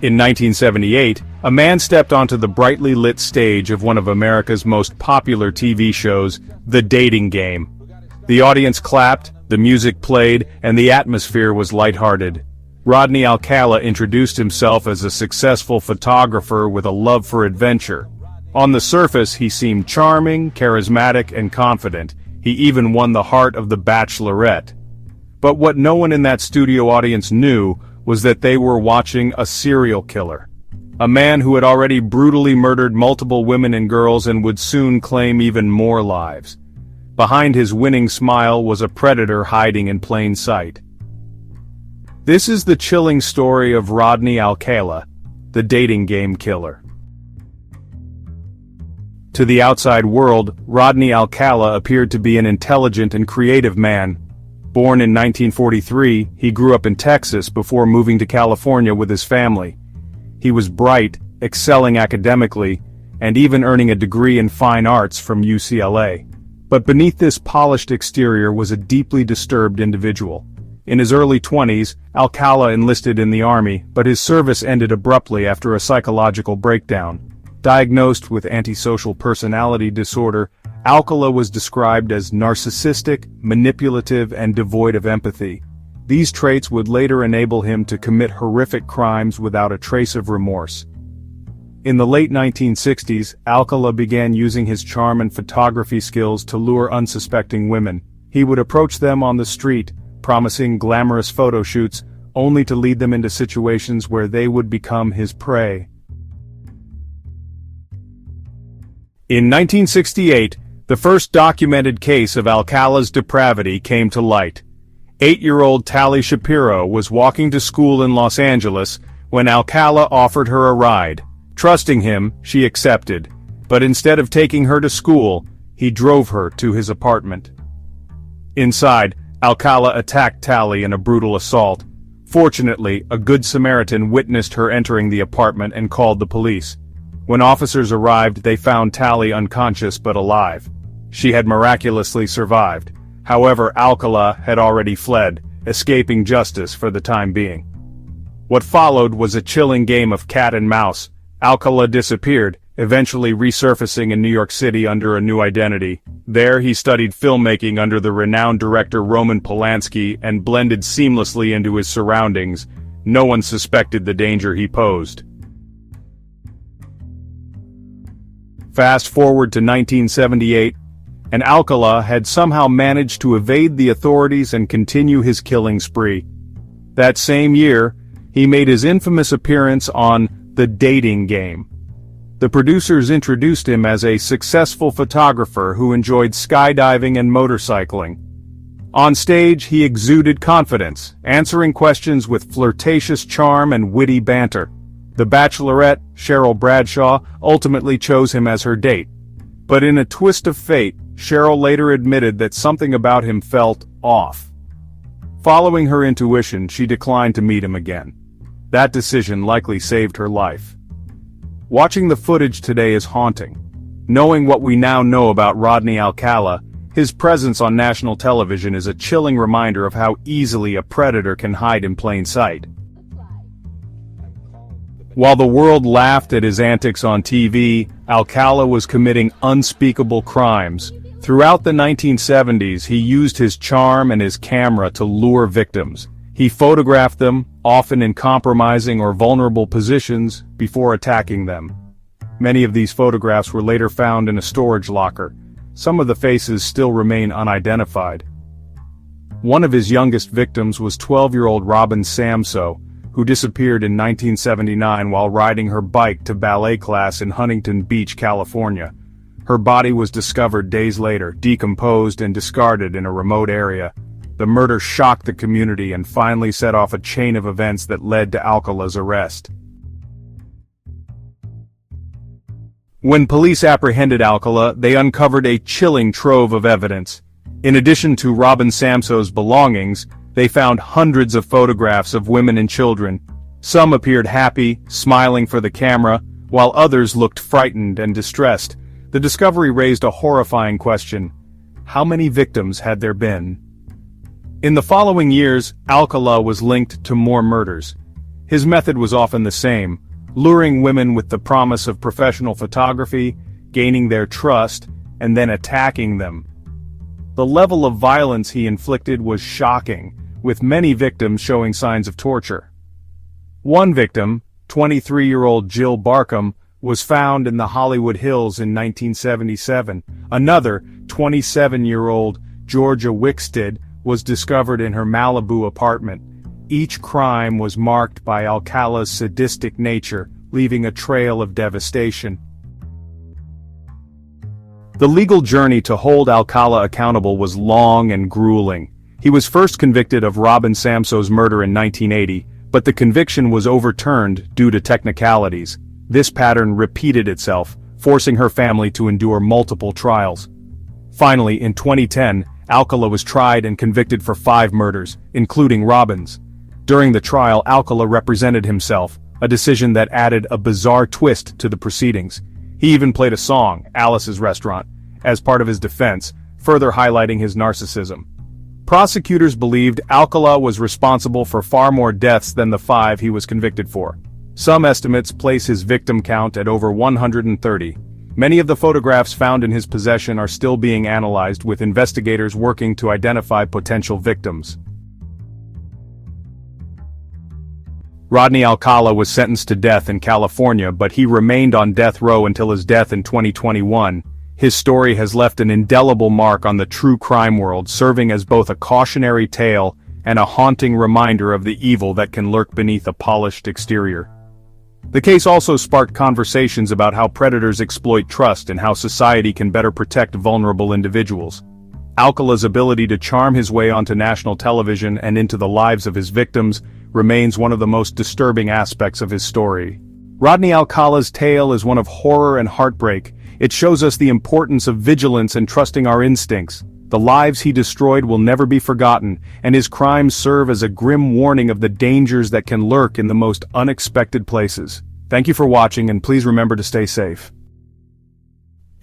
In 1978, a man stepped onto the brightly lit stage of one of America's most popular TV shows, The Dating Game. The audience clapped, the music played, and the atmosphere was lighthearted. Rodney Alcala introduced himself as a successful photographer with a love for adventure. On the surface, he seemed charming, charismatic, and confident. He even won the heart of the Bachelorette. But what no one in that studio audience knew was that they were watching a serial killer. A man who had already brutally murdered multiple women and girls and would soon claim even more lives. Behind his winning smile was a predator hiding in plain sight. This is the chilling story of Rodney Alcala, the dating game killer. To the outside world, Rodney Alcala appeared to be an intelligent and creative man. Born in 1943, he grew up in Texas before moving to California with his family. He was bright, excelling academically, and even earning a degree in fine arts from UCLA. But beneath this polished exterior was a deeply disturbed individual. In his early 20s, Alcala enlisted in the army, but his service ended abruptly after a psychological breakdown. Diagnosed with antisocial personality disorder, Alcala was described as narcissistic, manipulative, and devoid of empathy. These traits would later enable him to commit horrific crimes without a trace of remorse. In the late 1960s, Alcala began using his charm and photography skills to lure unsuspecting women. He would approach them on the street, promising glamorous photo shoots, only to lead them into situations where they would become his prey. In 1968, the first documented case of Alcala's depravity came to light. 8-year-old Tali Shapiro was walking to school in Los Angeles when Alcala offered her a ride. Trusting him, she accepted, but instead of taking her to school, he drove her to his apartment. Inside, Alcala attacked Tali in a brutal assault. Fortunately, a good Samaritan witnessed her entering the apartment and called the police. When officers arrived, they found Tali unconscious but alive. She had miraculously survived. However, Alcala had already fled, escaping justice for the time being. What followed was a chilling game of cat and mouse. Alcala disappeared, eventually resurfacing in New York City under a new identity. There he studied filmmaking under the renowned director Roman Polanski and blended seamlessly into his surroundings. No one suspected the danger he posed. Fast forward to 1978, and Alcala had somehow managed to evade the authorities and continue his killing spree. That same year, he made his infamous appearance on The Dating Game. The producers introduced him as a successful photographer who enjoyed skydiving and motorcycling. On stage, he exuded confidence, answering questions with flirtatious charm and witty banter. The Bachelorette, Cheryl Bradshaw, ultimately chose him as her date. But in a twist of fate, Cheryl later admitted that something about him felt off. Following her intuition, she declined to meet him again. That decision likely saved her life. Watching the footage today is haunting. Knowing what we now know about Rodney Alcala, his presence on national television is a chilling reminder of how easily a predator can hide in plain sight. While the world laughed at his antics on TV, Alcala was committing unspeakable crimes. Throughout the 1970s, he used his charm and his camera to lure victims. He photographed them, often in compromising or vulnerable positions, before attacking them. Many of these photographs were later found in a storage locker. Some of the faces still remain unidentified. One of his youngest victims was 12-year-old Robin Samso, who disappeared in 1979 while riding her bike to ballet class in Huntington Beach, California. Her body was discovered days later, decomposed and discarded in a remote area. The murder shocked the community and finally set off a chain of events that led to Alcala's arrest. When police apprehended Alcala, they uncovered a chilling trove of evidence. In addition to Robin Samso's belongings, they found hundreds of photographs of women and children. Some appeared happy, smiling for the camera, while others looked frightened and distressed. The discovery raised a horrifying question. How many victims had there been? In the following years, Alcala was linked to more murders. His method was often the same, luring women with the promise of professional photography, gaining their trust, and then attacking them. The level of violence he inflicted was shocking, with many victims showing signs of torture. One victim, 23-year-old Jill Barkham, was found in the Hollywood Hills in 1977. Another, 27-year-old Georgia Wickstead, was discovered in her Malibu apartment. Each crime was marked by Alcala's sadistic nature, leaving a trail of devastation. The legal journey to hold Alcala accountable was long and grueling. He was first convicted of Robin Samso's murder in 1980, but the conviction was overturned due to technicalities. This pattern repeated itself, forcing her family to endure multiple trials. Finally, in 2010, Alcala was tried and convicted for 5 murders, including Robin's. During the trial, Alcala represented himself, a decision that added a bizarre twist to the proceedings. He even played a song, Alice's Restaurant, as part of his defense, further highlighting his narcissism. Prosecutors believed Alcala was responsible for far more deaths than the 5 he was convicted for. Some estimates place his victim count at over 130. Many of the photographs found in his possession are still being analyzed, with investigators working to identify potential victims. Rodney Alcala was sentenced to death in California, but he remained on death row until his death in 2021. His story has left an indelible mark on the true crime world, serving as both a cautionary tale and a haunting reminder of the evil that can lurk beneath a polished exterior. The case also sparked conversations about how predators exploit trust and how society can better protect vulnerable individuals. Alcala's ability to charm his way onto national television and into the lives of his victims remains one of the most disturbing aspects of his story. Rodney Alcala's tale is one of horror and heartbreak. It shows us the importance of vigilance and trusting our instincts. The lives he destroyed will never be forgotten, and his crimes serve as a grim warning of the dangers that can lurk in the most unexpected places. Thank you for watching, and please remember to stay safe.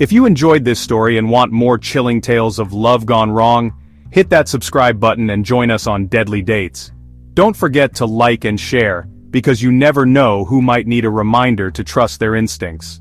If you enjoyed this story and want more chilling tales of love gone wrong, hit that subscribe button and join us on Deadly Dates. Don't forget to like and share, because you never know who might need a reminder to trust their instincts.